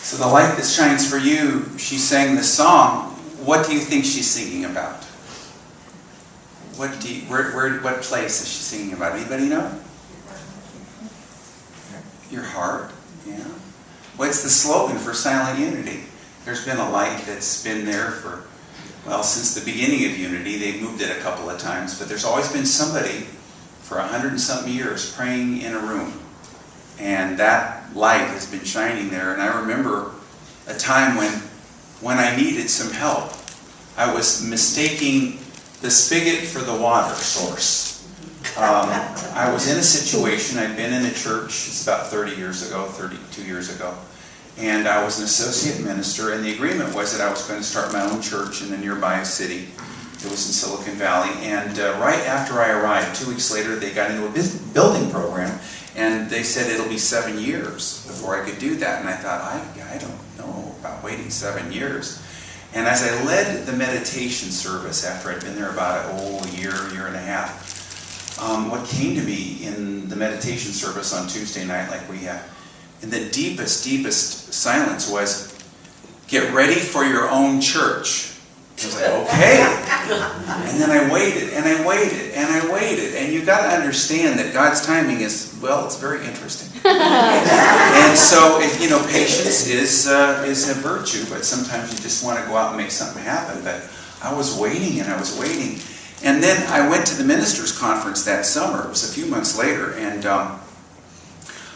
So the light that shines for you, she sang this song. What do you think she's singing about? What place is she singing about? Anybody know? Your heart. Yeah. What's the slogan for Silent Unity? There's been a light that's been there for, well, since the beginning of Unity. They've moved it a couple of times, but there's always been somebody for 100 and something years praying in a room. And that light has been shining there. And I remember a time when I needed some help. I was mistaking the spigot for the water source. I was in a situation, I'd been in a church, it's about 32 years ago, and I was an associate minister, and the agreement was that I was going to start my own church in a nearby city. It was in Silicon Valley, and right after I arrived, 2 weeks later, they got into a building program, and they said it'll be 7 years before I could do that, and I thought, I don't know about waiting 7 years. And as I led the meditation service after I'd been there about a year and a half, what came to me in the meditation service on Tuesday night, like we have, in the deepest silence was, get ready for your own church. I was like, okay. And then I waited, and I waited, and I waited. And you've got to understand that God's timing is, well, it's very interesting. And so, patience is a virtue, but sometimes you just want to go out and make something happen. But I was waiting, and I was waiting. And then I went to the ministers' conference that summer. It was a few months later, and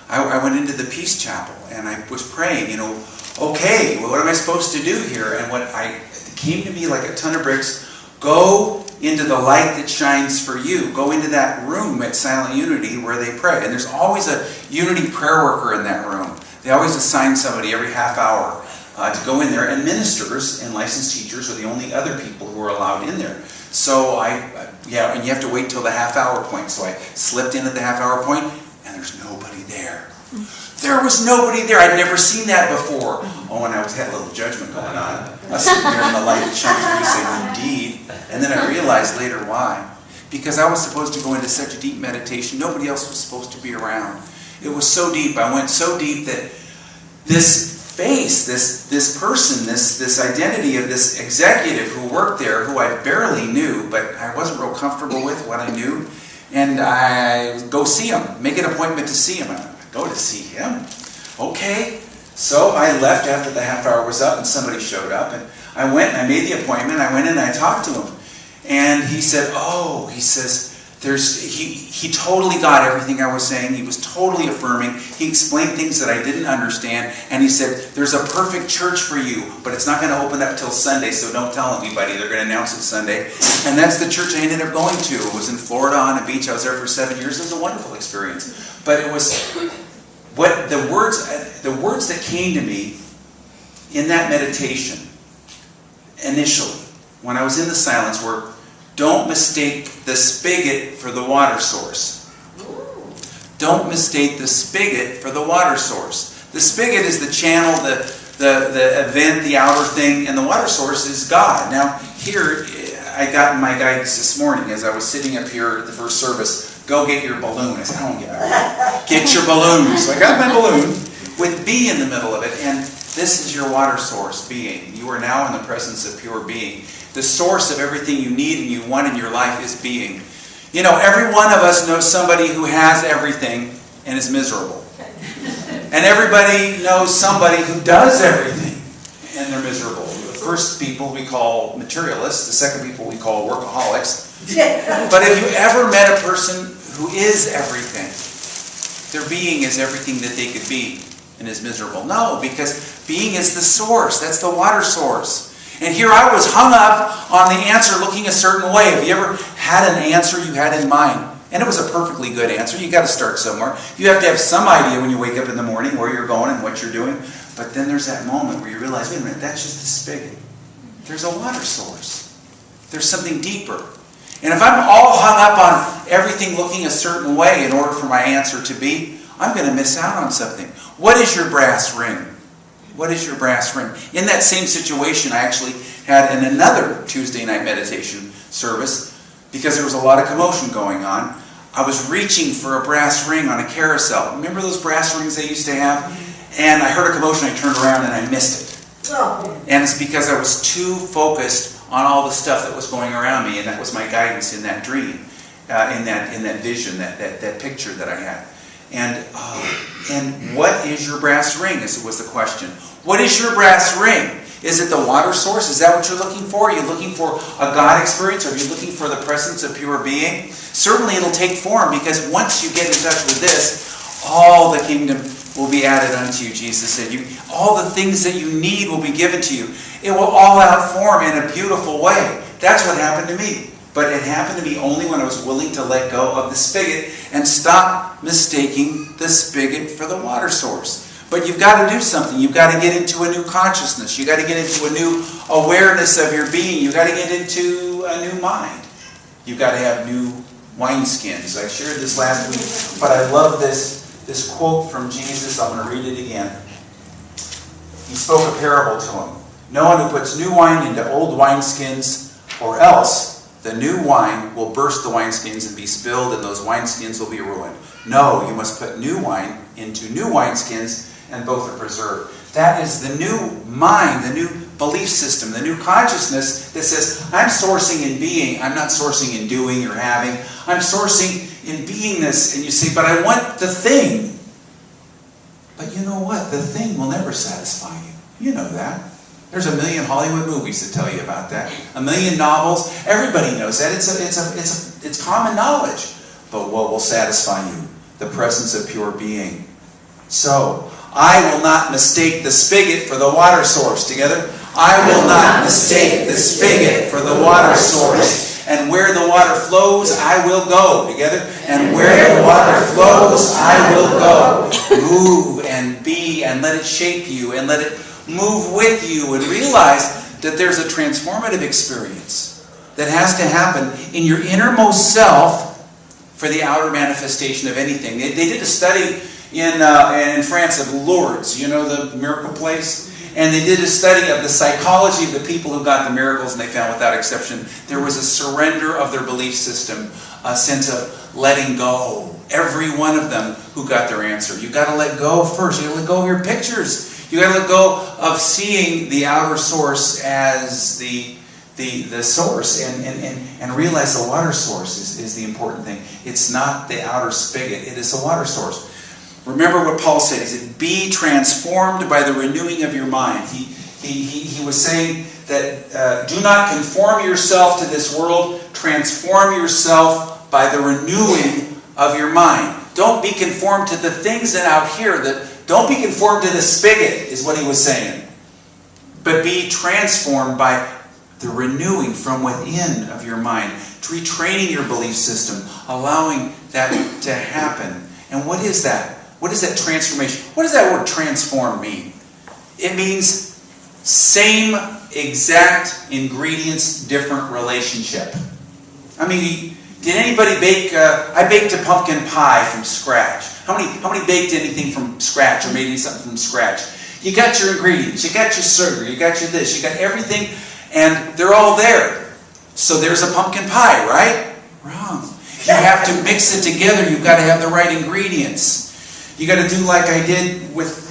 I went into the Peace Chapel, and I was praying, okay, well, what am I supposed to do here? And it came to me like a ton of bricks. Go into the light that shines for you. Go into that room at Silent Unity where they pray. And there's always a Unity prayer worker in that room. They always assign somebody every half hour to go in there. And ministers and licensed teachers are the only other people who are allowed in there. So and you have to wait till the half hour point. So I slipped in at the half hour point, and there's nobody there. There was nobody there. I'd never seen that before. Oh, and I had a little judgment going on. I was sitting there in the light that shines for you, saying, indeed. And then I realized later why. Because I was supposed to go into such a deep meditation. Nobody else was supposed to be around. It was so deep. I went so deep that this face, this person, this identity of this executive who worked there, who I barely knew, but I wasn't real comfortable with what I knew. And I go see him, make an appointment to see him. I go to see him? Okay. So I left after the half hour was up, and somebody showed up, and I went and I made the appointment. I went in and I talked to him, and he said, he totally got everything I was saying. He was totally affirming. He explained things that I didn't understand, and he said, there's a perfect church for you, but it's not going to open up till Sunday, so don't tell anybody. They're going to announce it Sunday. And that's the church I ended up going to. It was in Florida on a beach. I was there for 7 years. It was a wonderful experience. But it was what the words that came to me in that meditation initially, when I was in the silence, were, don't mistake the spigot for the water source. Don't mistake the spigot for the water source. The spigot is the channel, the event, the outer thing, and the water source is God. Now, here, I got in my guidance this morning as I was sitting up here at the first service, go get your balloon. I said, I don't get my balloon. Get your balloon. So I got my balloon with B in the middle of it, and this is your water source, being. You are now in the presence of pure being. The source of everything you need and you want in your life is being. Every one of us knows somebody who has everything and is miserable. And everybody knows somebody who does everything and they're miserable. The first people we call materialists, the second people we call workaholics. But have you ever met a person who is everything? Their being is everything that they could be and is miserable. No, because being is the source. That's the water source. And here I was hung up on the answer looking a certain way. Have you ever had an answer you had in mind? And it was a perfectly good answer. You've got to start somewhere. You have to have some idea when you wake up in the morning where you're going and what you're doing. But then there's that moment where you realize, wait a minute, that's just the spigot. There's a water source. There's something deeper. And if I'm all hung up on everything looking a certain way in order for my answer to be, I'm going to miss out on something. What is your brass ring? What is your brass ring? In that same situation, I actually had another Tuesday night meditation service because there was a lot of commotion going on. I was reaching for a brass ring on a carousel. Remember those brass rings they used to have? And I heard a commotion, I turned around and I missed it. Oh. And it's because I was too focused on all the stuff that was going around me, and that was my guidance in that dream, in that vision, that picture that I had. And what is your brass ring? Was the question. What is your brass ring? Is it the water source? Is that what you're looking for? Are you looking for a God experience? Or are you looking for the presence of pure being? Certainly it'll take form, because once you get in touch with this, all the kingdom will be added unto you, Jesus said. All the things that you need will be given to you. It will all outform in a beautiful way. That's what happened to me. But it happened to me only when I was willing to let go of the spigot and stop mistaking the spigot for the water source. But you've got to do something. You've got to get into a new consciousness. You've got to get into a new awareness of your being. You've got to get into a new mind. You've got to have new wineskins. I shared this last week, but I love this quote from Jesus. I'm going to read it again. He spoke a parable to him. No one who puts new wine into old wineskins, or else the new wine will burst the wineskins and be spilled, and those wineskins will be ruined. No, you must put new wine into new wineskins, and both are preserved. That is the new mind, the new belief system, the new consciousness that says, I'm sourcing in being, I'm not sourcing in doing or having. I'm sourcing in beingness. And you say, but I want the thing. But you know what? The thing will never satisfy you. You know that. There's a million Hollywood movies that tell you about that. A million novels. Everybody knows that. It's common knowledge. But what will satisfy you? The presence of pure being. So, I will not mistake the spigot for the water source. Together? I will not mistake the spigot for the water source. And where the water flows, I will go. Together? And where the water flows, I will go. Move and be, and let it shape you, and let it move with you, and realize that there's a transformative experience that has to happen in your innermost self for the outer manifestation of anything. They did a study in France of Lourdes, you know, the miracle place? And they did a study of the psychology of the people who got the miracles, and they found without exception there was a surrender of their belief system, a sense of letting go. Every one of them who got their answer. You've got to let go first. You've got to let go of your pictures. You've got to let go of seeing the outer source as the source, and realize the water source is the important thing. It's not the outer spigot. It is the water source. Remember what Paul said. He said, be transformed by the renewing of your mind. He was saying that do not conform yourself to this world. Transform yourself by the renewing of your mind. Don't be conformed to the things that out here. Don't be conformed to the spigot, is what he was saying. But be transformed by the renewing from within of your mind. Retraining your belief system. Allowing that to happen. And what is that? What is that transformation? What does that word transform mean? It means same exact ingredients, different relationship. I mean, did anybody bake? I baked a pumpkin pie from scratch. How many baked anything from scratch or made something from scratch? You got your ingredients, you got your sugar, you got your this, you got everything, and they're all there. So there's a pumpkin pie, right? Wrong. You have to mix it together. You've got to have the right ingredients. You got to do like I did with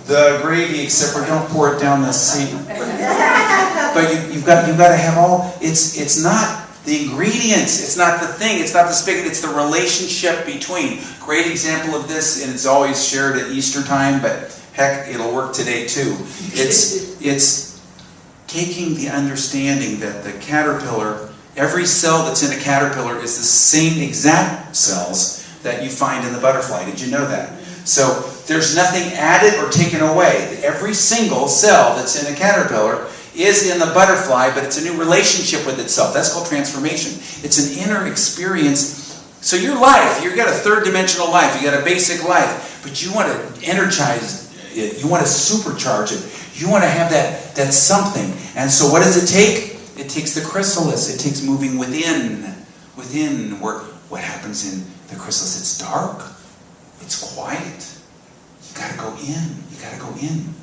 the gravy, except for don't pour it down the sink. But you've got to have all. It's not the ingredients. It's not the thing. It's not the spigot. It's the relationship between. Great example of this, and it's always shared at Easter time. But heck, it'll work today too. It's taking the understanding that the caterpillar, every cell that's in a caterpillar is the same exact cells that you find in the butterfly. Did you know that? So there's nothing added or taken away. Every single cell that's in a caterpillar is in the butterfly, but it's a new relationship with itself. That's called transformation. It's an inner experience. So your life, you've got a third dimensional life, you got a basic life, but you want to energize it, you want to supercharge it, you want to have that something. And so what does it take? It takes the chrysalis. It takes moving within where what happens in the chrysalis. It's dark. It's quiet. You got to go in. You got to go in.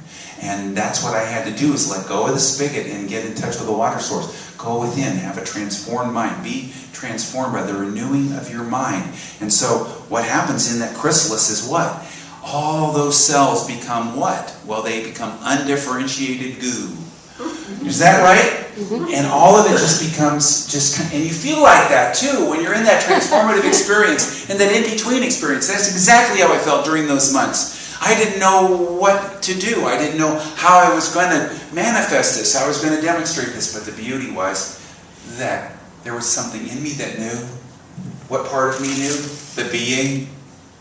And that's what I had to do, is let go of the spigot and get in touch with the water source. Go within. Have a transformed mind. Be transformed by the renewing of your mind. And so what happens in that chrysalis is what? all those cells become what? Well, they become undifferentiated goo. Is that right? And all of it just becomes and you feel like that too when you're in that transformative experience and that in-between experience. That's exactly how I felt during those months. I didn't know what to do. I didn't know how I was going to manifest this, how I was going to demonstrate this. But the beauty was that there was something in me that knew. What part of me knew? The being,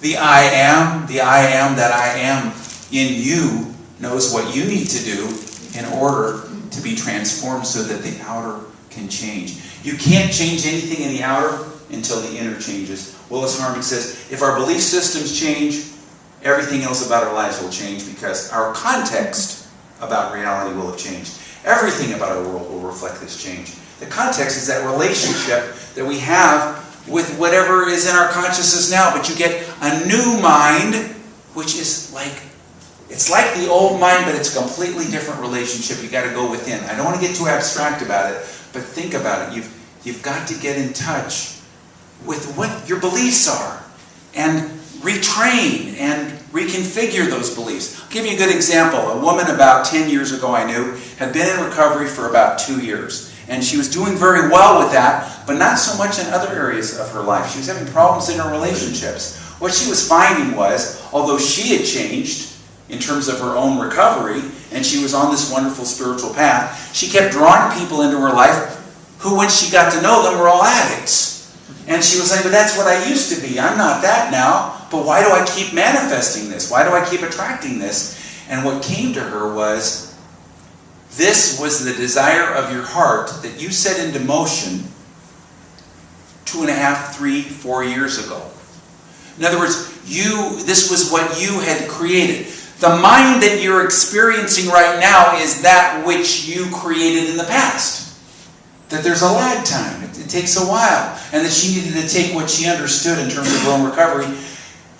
the I am that I am in you knows what you need to do in order to be transformed so that the outer can change. You can't change anything in the outer until the inner changes. Willis Harman says, if our belief systems change, everything else about our lives will change because our context about reality will have changed. Everything about our world will reflect this change. The context is that relationship that we have with whatever is in our consciousness now, but you get a new mind, which is it's like the old mind, but it's a completely different relationship. You've got to go within. I don't want to get too abstract about it, but think about it. You've got to get in touch with what your beliefs are and retrain and reconfigure those beliefs. I'll give you a good example. A woman about 10 years ago I knew had been in recovery for about 2 years. And she was doing very well with that, but not so much in other areas of her life. She was having problems in her relationships. What she was finding was, although she had changed in terms of her own recovery, and she was on this wonderful spiritual path, she kept drawing people into her life who, when she got to know them, were all addicts. And she was like, but that's what I used to be. I'm not that now. But why do I keep manifesting this? Why do I keep attracting this? And what came to her was, this was the desire of your heart that you set into motion 2.5, 3, 4 years ago. In other words, this was what you had created. The mind that you're experiencing right now is that which you created in the past. That there's a lag time. It takes a while. And that she needed to take what she understood in terms of her own recovery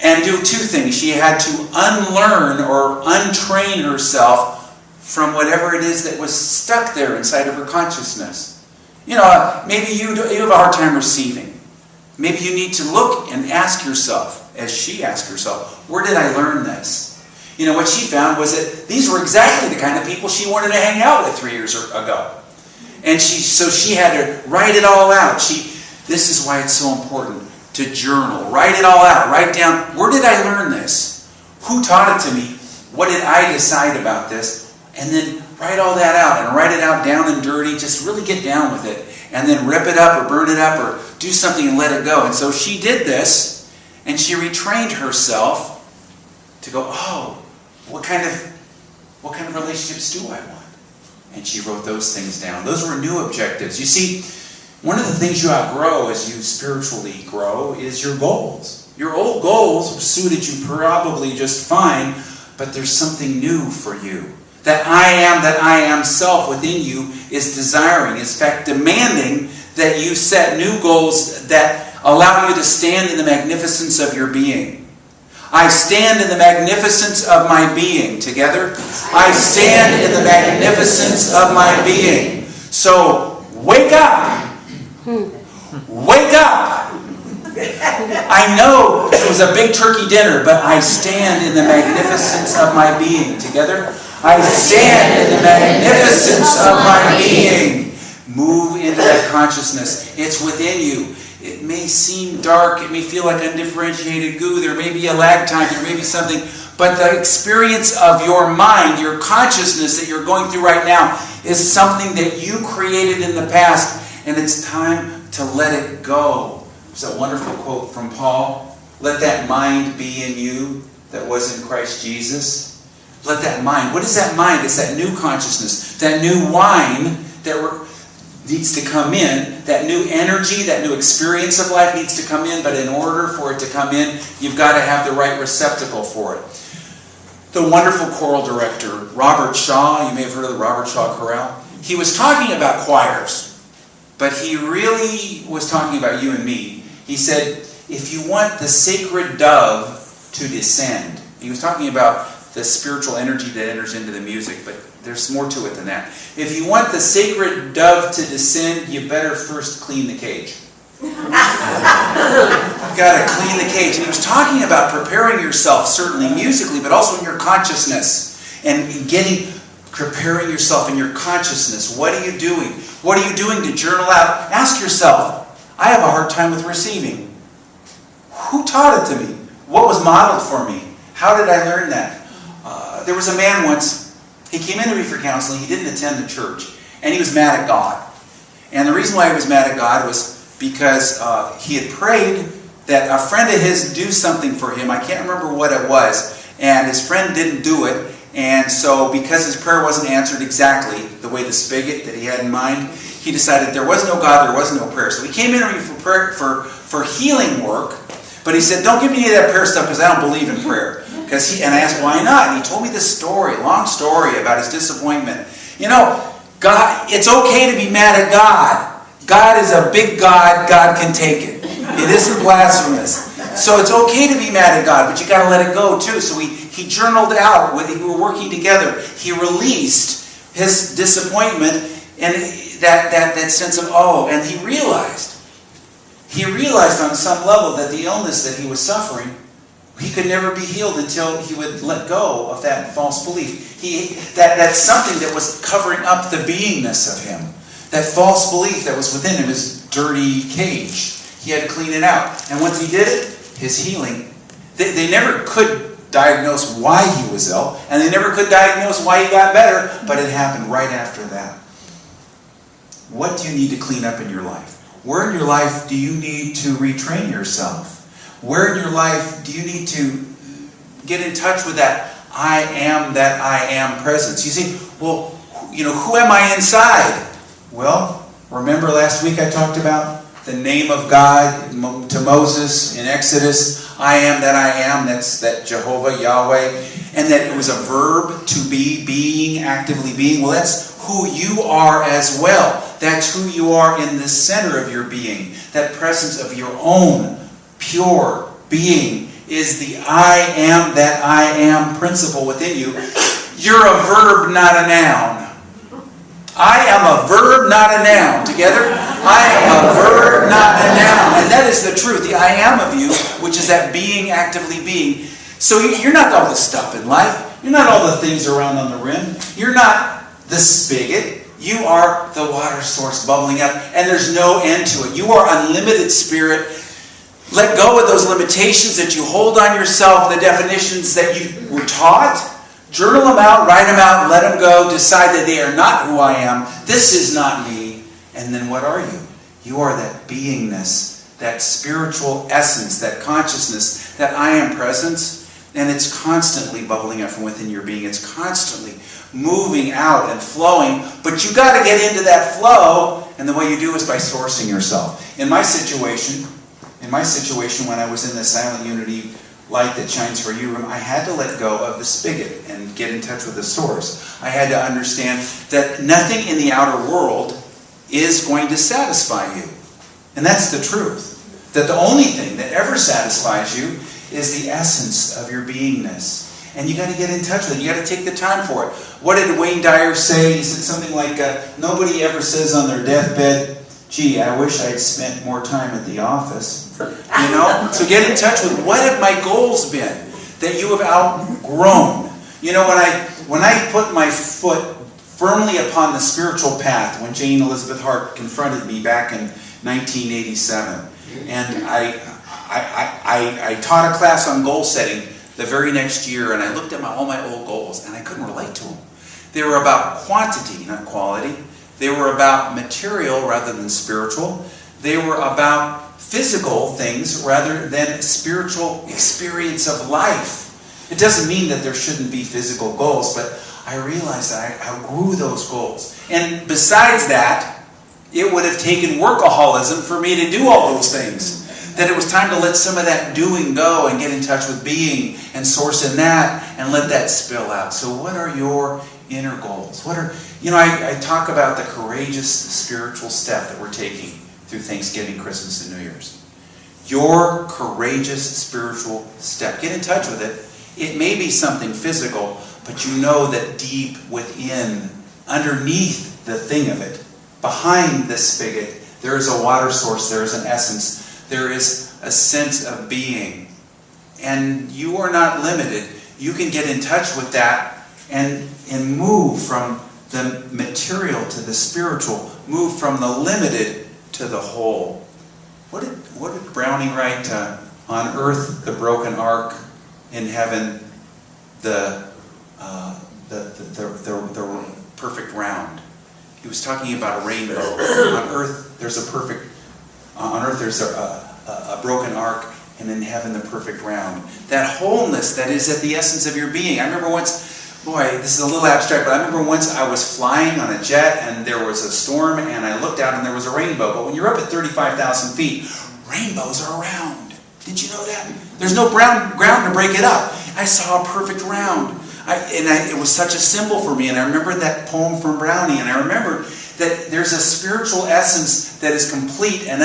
and do two things. She had to unlearn or untrain herself from whatever it is that was stuck there inside of her consciousness. Maybe you have a hard time receiving. Maybe you need to look and ask yourself, as she asked herself, where did I learn this? What she found was that these were exactly the kind of people she wanted to hang out with 3 years ago. And so she had to write it all out. This is why it's so important to journal. Write it all out. Write down, where did I learn this? Who taught it to me? What did I decide about this? And then write all that out and write it out down and dirty. Just really get down with it. And then rip it up or burn it up or do something and let it go. And so she did this and she retrained herself to go, what kind of relationships do I want? And she wrote those things down. Those were new objectives. You see, one of the things you outgrow as you spiritually grow is your goals. Your old goals suited you probably just fine, but there's something new for you. That I am self within you is desiring, is in fact demanding that you set new goals that allow you to stand in the magnificence of your being. I stand in the magnificence of my being. Together? I stand in the magnificence of my being. So, wake up! Wake up! I know it was a big turkey dinner, but I stand in the magnificence of my being. Together? I stand in the magnificence of my being. Move into that consciousness. It's within you. It may seem dark. It may feel like undifferentiated goo. There may be a lag time. There may be something. But the experience of your mind, your consciousness that you're going through right now is something that you created in the past. And it's time to let it go. There's a wonderful quote from Paul. Let that mind be in you that was in Christ Jesus. Let that mind. What is that mind? It's that new consciousness. That new wine that needs to come in. That new energy, that new experience of life needs to come in. But in order for it to come in, you've got to have the right receptacle for it. The wonderful choral director, Robert Shaw, you may have heard of the Robert Shaw Chorale. He was talking about choirs, but he really was talking about you and me. He said, if you want the sacred dove to descend, he was talking about the spiritual energy that enters into the music, but there's more to it than that. If you want the sacred dove to descend, you better first clean the cage. You've got to clean the cage. And he was talking about preparing yourself, certainly musically, but also in your consciousness. And preparing yourself in your consciousness. What are you doing? What are you doing to journal out? Ask yourself, I have a hard time with receiving. Who taught it to me? What was modeled for me? How did I learn that? There was a man once, he came in to me for counseling, he didn't attend the church, and he was mad at God. And the reason why he was mad at God was because he had prayed that a friend of his do something for him. I can't remember what it was. And his friend didn't do it. And so because his prayer wasn't answered exactly the way the spigot that he had in mind, he decided there was no God, there was no prayer. So he came in to me for prayer, for healing work. But he said, don't give me any of that prayer stuff because I don't believe in prayer. And I asked, why not? And he told me this story, long story about his disappointment. You know, God, it's okay to be mad at God. God is a big God. God can take it. It isn't blasphemous. So it's okay to be mad at God, but you got to let it go too. So he journaled out. We were working together. He released his disappointment and that sense of and he realized on some level that the illness that he was suffering, he could never be healed until he would let go of that false belief. That's something that was covering up the beingness of him. That false belief that was within him, his dirty cage. He had to clean it out. And once he did it, his healing, they never could diagnose why he was ill, and they never could diagnose why he got better, but it happened right after that. What do you need to clean up in your life? Where in your life do you need to retrain yourself? Where in your life do you need to get in touch with that I am presence? You see, well, who am I inside? Well, remember last week I talked about the name of God to Moses in Exodus. I am that I am. That's that Jehovah, Yahweh. And that it was a verb to be, being, actively being. Well, that's who you are as well. That's who you are in the center of your being. That presence of your own pure being is the I am that I am principle within you. You're a verb, not a noun. I am a verb, not a noun. Together? I am a verb, not a noun. And that is the truth. The I am of you, which is that being, actively being. So you're not all the stuff in life. You're not all the things around on the rim. You're not the spigot. You are the water source bubbling up. And there's no end to it. You are unlimited spirit. Let go of those limitations that you hold on yourself, the definitions that you were taught. Journal them out, write them out, let them go. Decide that they are not who I am. This is not me. And then what are you? You are that beingness, that spiritual essence, that consciousness, that I am presence. And it's constantly bubbling up from within your being. It's constantly moving out and flowing. But you got to get into that flow. And the way you do is by sourcing yourself. In my situation when I was in the Silent Unity light that shines for you room, I had to let go of the spigot and get in touch with the source. I had to understand that nothing in the outer world is going to satisfy you. And that's the truth. That the only thing that ever satisfies you is the essence of your beingness. And you got to get in touch with it. You got to take the time for it. What did Wayne Dyer say? He said something like, nobody ever says on their deathbed, gee, I wish I'd spent more time at the office. So get in touch with what have my goals been that you have outgrown. When I put my foot firmly upon the spiritual path, when Jane Elizabeth Hart confronted me back in 1987, and I taught a class on goal setting the very next year, and I looked at all my old goals, and I couldn't relate to them. They were about quantity, not quality. They were about material rather than spiritual. They were about physical things rather than spiritual experience of life. It doesn't mean that there shouldn't be physical goals, but I realized that I outgrew those goals. And besides that, it would have taken workaholism for me to do all those things. That it was time to let some of that doing go and get in touch with being and source in that and let that spill out. So what are your inner goals? I talk about the courageous spiritual step that we're taking through Thanksgiving, Christmas, and New Year's. Your courageous spiritual step. Get in touch with it. It may be something physical, but you know that deep within, underneath the thing of it, behind the spigot, There is a water source. There is an essence. There is a sense of being. And you are not limited. You can get in touch with that and move from the material to the spiritual. Move from the limited to the whole. What did Browning write? On earth, the broken ark. In heaven, the perfect round. He was talking about a rainbow. On earth, there's a broken ark, and in heaven, the perfect round. That wholeness that is at the essence of your being. I remember once, boy, this is a little abstract, but I remember once I was flying on a jet, and there was a storm, and I looked out, and there was a rainbow. But when you're up at 35,000 feet, rainbows are round. Did you know that? There's no ground to break it up. I saw a perfect round. It was such a symbol for me. And I remembered that poem from Browning. And I remembered that there's a spiritual essence that is complete and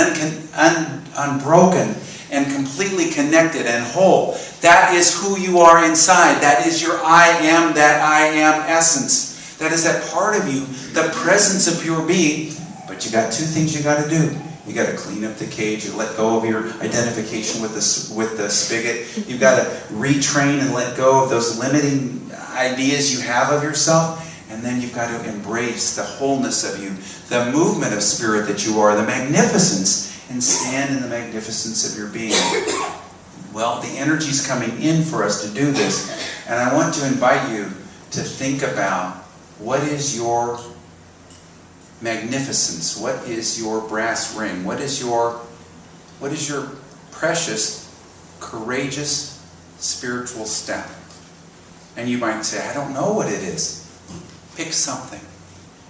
unbroken and completely connected and whole. That is who you are inside. That is your I am that I am essence. That is that part of you, the presence of your being. But you got two things you got to do. You got to clean up the cage. You let go of your identification with the spigot. You've got to retrain and let go of those limiting ideas you have of yourself. And then you've got to embrace the wholeness of you, the movement of spirit that you are, the magnificence, and stand in the magnificence of your being. Well, the energy's coming in for us to do this. And I want to invite you to think about what is your magnificence? What is your brass ring? What is your precious, courageous, spiritual step? And you might say, I don't know what it is. Pick something.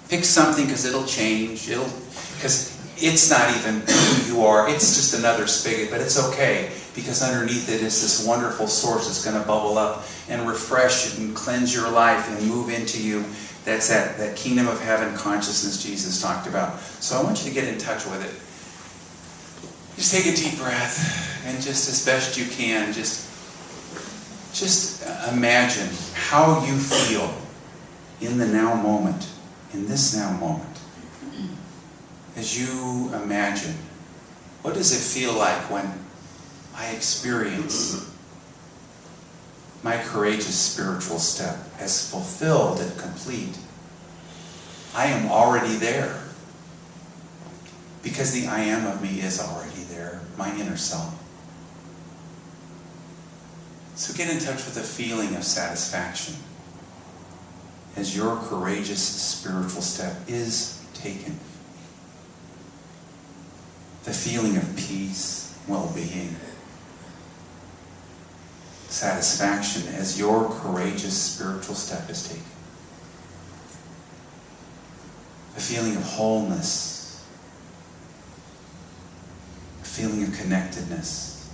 Pick something because it'll change. Because it's not even who you are. It's just another spigot, but it's okay because underneath it is this wonderful source that's going to bubble up and refresh and cleanse your life and move into you. That's that kingdom of heaven consciousness Jesus talked about. So I want you to get in touch with it. Just take a deep breath and just as best you can, just imagine how you feel in the now moment, in this now moment. As you imagine, what does it feel like when I experience my courageous spiritual step as fulfilled and complete? I am already there. Because the I am of me is already there, my inner self. So get in touch with the feeling of satisfaction as your courageous spiritual step is taken. The feeling of peace, well-being, satisfaction as your courageous spiritual step is taken. A feeling of wholeness, a feeling of connectedness.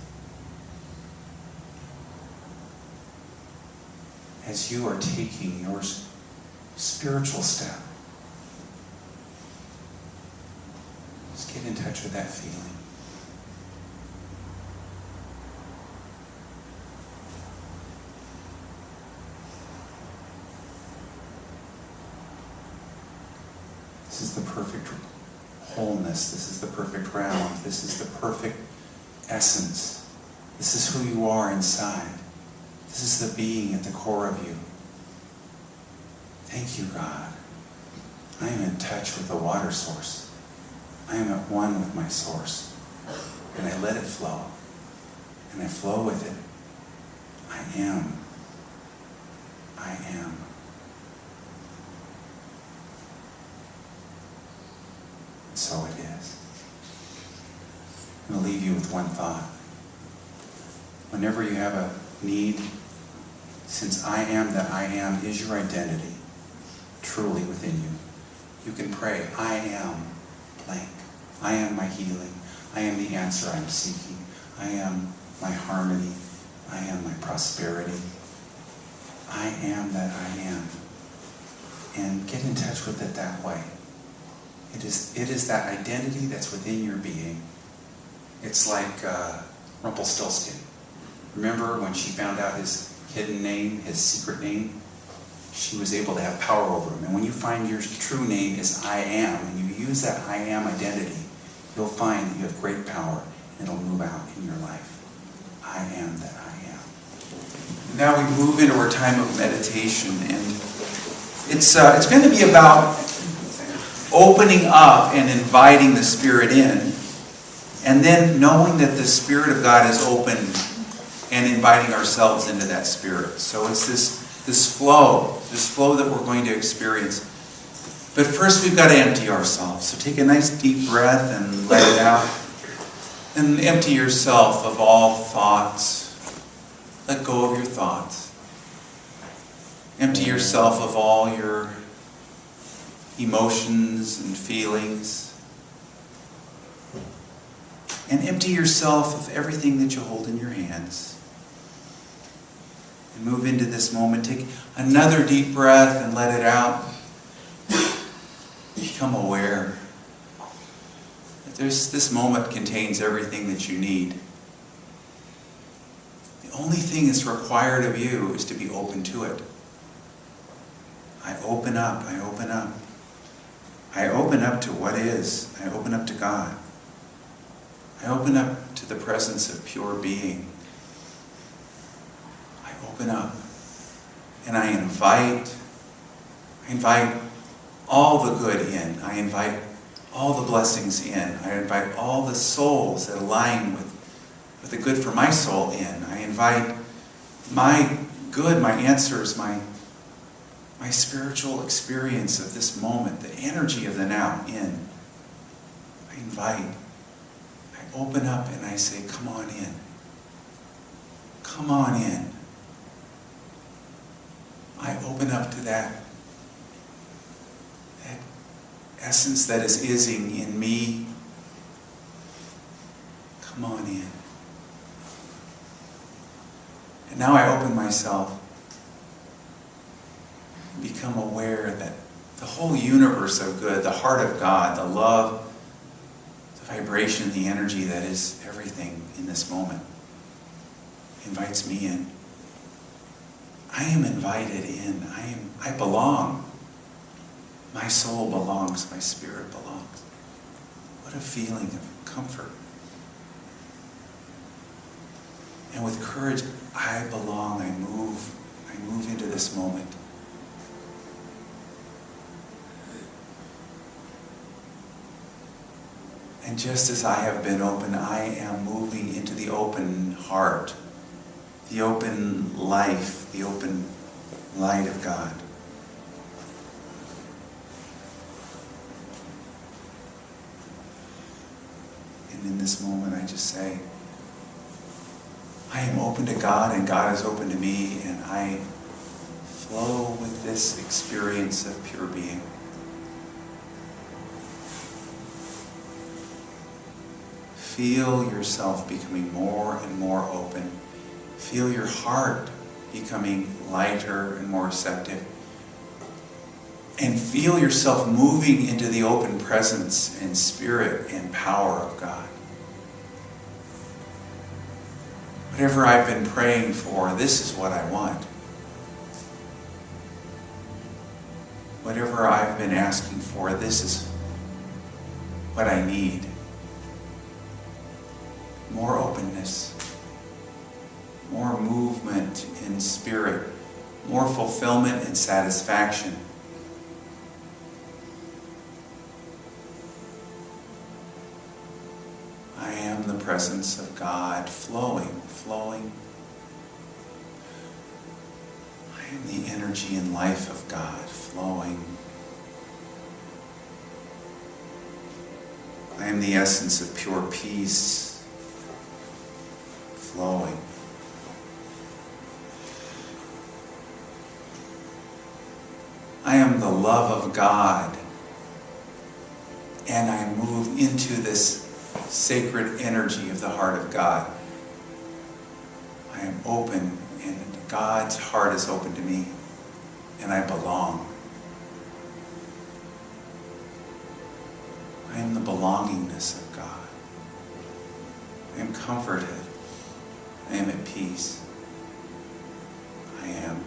As you are taking your spiritual step, just get in touch with that feeling. This is the perfect wholeness. This is the perfect round. This is the perfect essence. This is who you are inside. This is the being at the core of you. Thank you, God. I am in touch with the water source. I am at one with my source. And I let it flow. And I flow with it. I am. I am. So it is. I'm going to leave you with one thought. Whenever you have a need, since I am that I am is your identity, truly within you, you can pray, I am blank. I am my healing. I am the answer I'm seeking. I am my harmony. I am my prosperity. I am that I am. And get in touch with it that way. It is that identity that's within your being. It's like Rumpelstiltskin. Remember when she found out his hidden name, his secret name? She was able to have power over him. And when you find your true name is I am, and you use that I am identity, you'll find that you have great power, and it'll move out in your life. I am that I am. Now we move into our time of meditation, and it's going to be about opening up and inviting the Spirit in, and then knowing that the Spirit of God is open and inviting ourselves into that Spirit. So it's this flow that we're going to experience. But first we've got to empty ourselves. So take a nice deep breath and let it out. And empty yourself of all thoughts. Let go of your thoughts. Empty yourself of all your emotions and feelings. And empty yourself of everything that you hold in your hands. And move into this moment. Take another deep breath and let it out. Become aware that this moment contains everything that you need. The only thing that's required of you is to be open to it. I open up, I open up. I open up to what is. I open up to God. I open up to the presence of pure being. I open up and I invite all the good in. I invite all the blessings in. I invite all the souls that align with the good for my soul in. I invite my good, my answers, my spiritual experience of this moment, the energy of the now in. I invite. I open up and I say, come on in. Come on in. I open up to that essence that is ising in me. Come on in. And now I open myself. Become aware that the whole universe of good, the heart of God, the love, the vibration, the energy that is everything in this moment invites me in. I am invited in. I belong. My soul belongs. My spirit belongs. What a feeling of comfort. And with courage, I belong. I move into this moment. And just as I have been open, I am moving into the open heart, the open life, the open light of God. And in this moment, I just say, I am open to God, and God is open to me, and I flow with this experience of pure being. Feel yourself becoming more and more open. Feel your heart becoming lighter and more receptive. And feel yourself moving into the open presence and spirit and power of God. Whatever I've been praying for, this is what I want. Whatever I've been asking for, this is what I need. More openness, more movement in spirit, more fulfillment and satisfaction. I am the presence of God flowing. I am the energy and life of God flowing. I am the essence of pure peace flowing. I am the love of God, and I move into this sacred energy of the heart of God. I am open, and God's heart is open to me, and I belong. I am the belongingness of God. I am comforted. I am at peace. I am.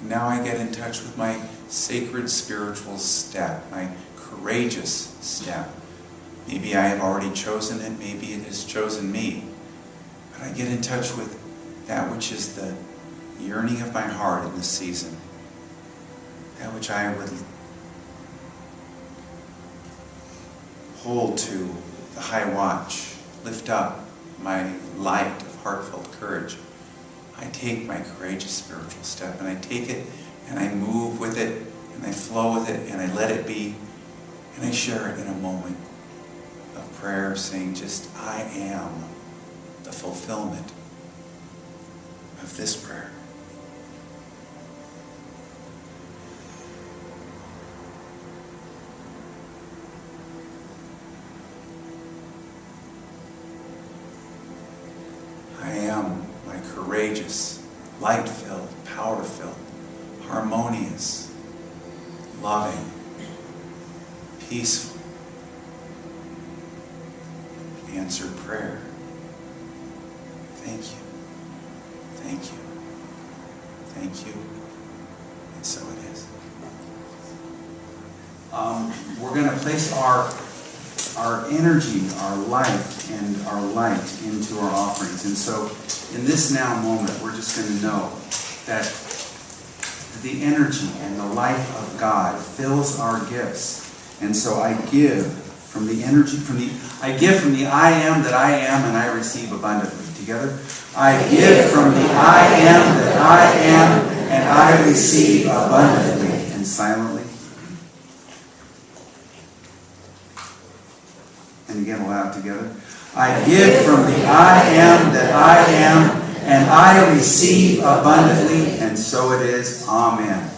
Now I get in touch with my sacred spiritual step, my courageous step. Maybe I have already chosen it, maybe it has chosen me. But I get in touch with that which is the yearning of my heart in this season. That which I would hold to the high watch, lift up my light of heartfelt courage. I take my courageous spiritual step and I take it and I move with it and I flow with it and I let it be and I share it in a moment of prayer, saying just, I am the fulfillment of this prayer. I am my courageous, light-filled, power-filled, harmonious, loving, peaceful, answered prayer. Thank you. Thank you. Thank you. And so it is. We're going to place our energy, our life, and our light into our offerings. And so in this now moment, we're just going to know that the energy and the life of God fills our gifts. And so I give from the energy, I give from the I am that I am, and I receive abundantly. Together? I give from the I am that I am, and I receive abundantly. And silently. And again, aloud together. I give from the I am that I am, and I receive abundantly. And so it is. Amen.